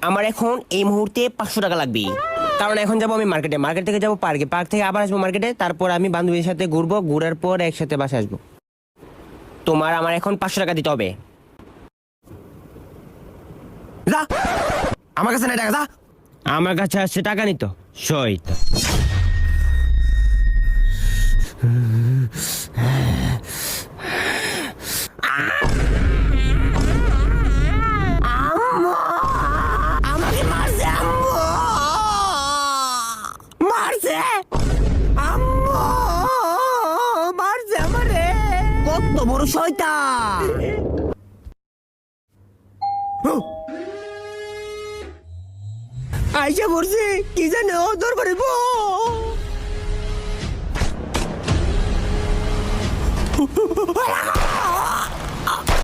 আমার এখন এই মুহূর্তে 500 টাকা লাগবে, কারণ এখন যাবো আমি মার্কেটে, মার্কেট থেকে যাবো পার্কে, পার্ক থেকে আবার আসবো মার্কেটে, তারপর আমি বান্ধবীর সাথে ঘুরবো, ঘুরার পর একসাথে বাসা আসবো। তোমার আমার এখন 500 টাকা দিতে হবে। যা, আমার কাছে নাই টাকা, যা। আমার কাছে আসছে টাকা নিত শহীদ। আমাকে মারছে আম্মু, মারছে আম্মু, মারছে আমারে। কত বড় শয়তান! আইসা পড়ছে, কি জানে ও দরবারে বউ।